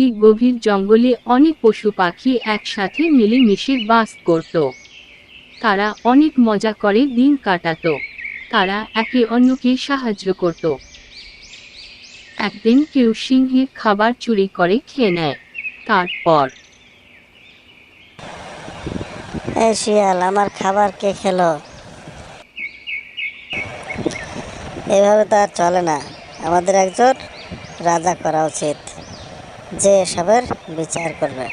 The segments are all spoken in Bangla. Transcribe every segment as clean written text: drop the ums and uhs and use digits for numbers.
একটি গভীর জঙ্গলে অনেক পশু পাখি একসাথে মিলেমিশে বাস করত। তারা অনেক মজা করে দিন কাটাত। তারা একে অন্যকে সাহায্য করত। একদিন কেউ সিংহের খাবার চুরি করে খেয়ে নেয়। তারপর এই শিয়াল, আমার খাবার কে খেলো? এভাবে তো আর চলে না। আমাদের একজন রাজা করা উচিত, যে এসবের বিচার করবে।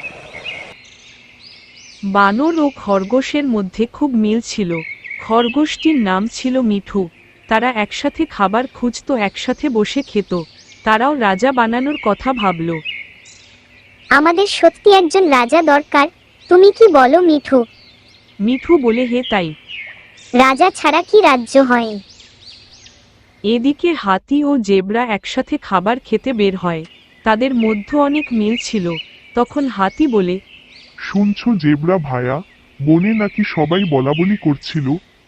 বানর ও খরগোশের মধ্যে খুব মিল ছিল। খরগোশটির নাম ছিল মিঠু। তারা একসাথে খাবার খুঁজত, একসাথে বসে খেত। তারাও রাজা বানানোর কথা ভাবল। আমাদের সত্যি একজন রাজা দরকার, তুমি কি বলো মিঠু? মিঠু বলে, হে তাই। রাজা ছাড়া কি রাজ্য হয়? এদিকে হাতি ও জেব্রা একসাথে খাবার খেতে বের হয়। তাদের মধ্যে অনেক মিল ছিল। তখন হাতি বলে, শুনছো জেব্রা ভায়া, বনে নাকি সবাই বলাবলি করছিল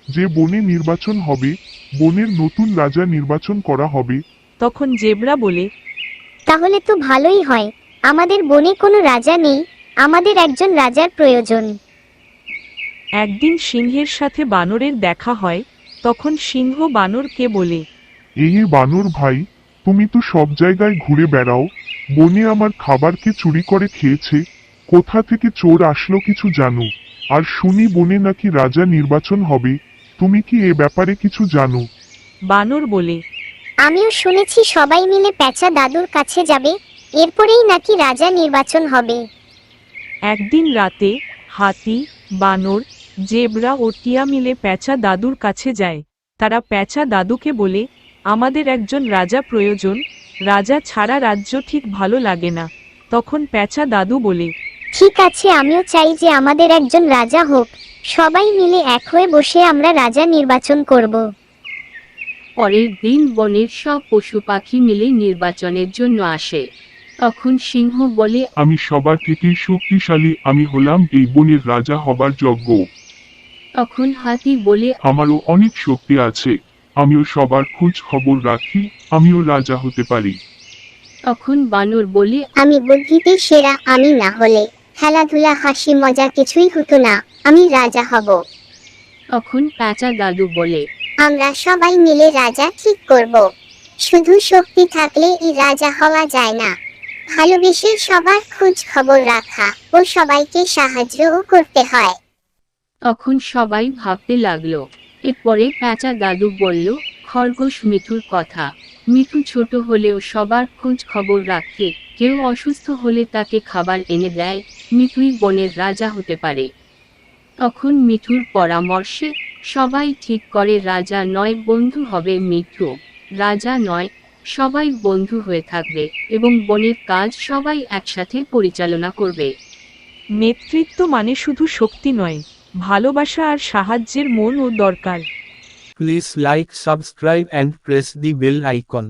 যে বনে নির্বাচন হবে, বনের নতুন রাজা নির্বাচন করা হবে। তখন জেব্রা বলে, তাহলে তো ভালোই হয়। আমাদের বনে কোনো রাজা নেই, আমাদের একজন রাজার প্রয়োজন। একদিন সিংহের সাথে বানরের দেখা হয়। তখন সিংহ বানরকে বলে, এই বানর ভাই, তুমি তো সব জায়গায় ঘুরে বেড়াও, বনে আমার খাবারকে চুরি করে খেয়েছে, কোথা থেকে চোর আসলো কিছু জানো? আর শুনি বনে নাকি রাজা নির্বাচন হবে, তুমি কি এ ব্যাপারে কিছু জানো? বানর বলে, আমিও শুনেছি সবাই মিলে পেঁচা দাদুর কাছে যাবে, এরপরেই নাকি রাজা নির্বাচন হবে। একদিন রাতে হাতি, বানর, জেব্রা ও টিয়া মিলে পেঁচা দাদুর কাছে যায়। তারা পেঁচা দাদুকে বলে, আমাদের একজন রাজা প্রয়োজন, রাজা ছাড়া রাজ্য ঠিক ভালো লাগে না। তখন পেঁচা দাদু বলে, ঠিক আছে, আমিও চাই যে আমাদের একজন রাজা হোক। সবাই মিলে এক হয়ে বসে আমরা রাজা নির্বাচন করব। পরের দিন বনের সব পশু পাখি মিলে নির্বাচনের জন্য আসে। তখন সিংহ বলে, আমি সবার থেকে শক্তিশালী, আমি হলাম এই বনের রাজা হবার যোগ্য। তখন হাতি বলে, আমারও অনেক শক্তি আছে, আমিও সবার খোঁজ খবর রাখি, আমিও রাজা হতে পারি। তখন বানর বলে, আমি বুদ্ধিতে সেরা, আমি না হলে খেলাধুলা হাসি মজা কিছুই হতো না, আমি রাজা হব। তখন পেঁচা দাদু বলে, আমরা সবাই মিলে রাজা ঠিক করব। শুধু শক্তি থাকলে এই রাজা হওয়া যায় না, ভালোবেসে সবার খোঁজ খবর রাখা ও সবাইকে সাহায্যও করতে হয়। তখন সবাই ভাবতে লাগলো। এরপরে পেঁচা দাদু বলল খরগোশ মিঠুর কথা। মিঠু ছোট হলেও সবার খোঁজ খবর রাখে, কেউ অসুস্থ হলে তাকে খাবার এনে দেয়, মিঠুই বনের রাজা হতে পারে। তখন মিঠুর পরামর্শে সবাই ঠিক করে রাজা নয় বন্ধু হবে মিঠু। রাজা নয়, সবাই বন্ধু হয়ে থাকবে এবং বনের কাজ সবাই একসাথে পরিচালনা করবে। নেতৃত্ব মানে শুধু শক্তি নয়, ভালোবাসা আর সাহায্যের মনও দরকার। Please like, subscribe and press the bell icon.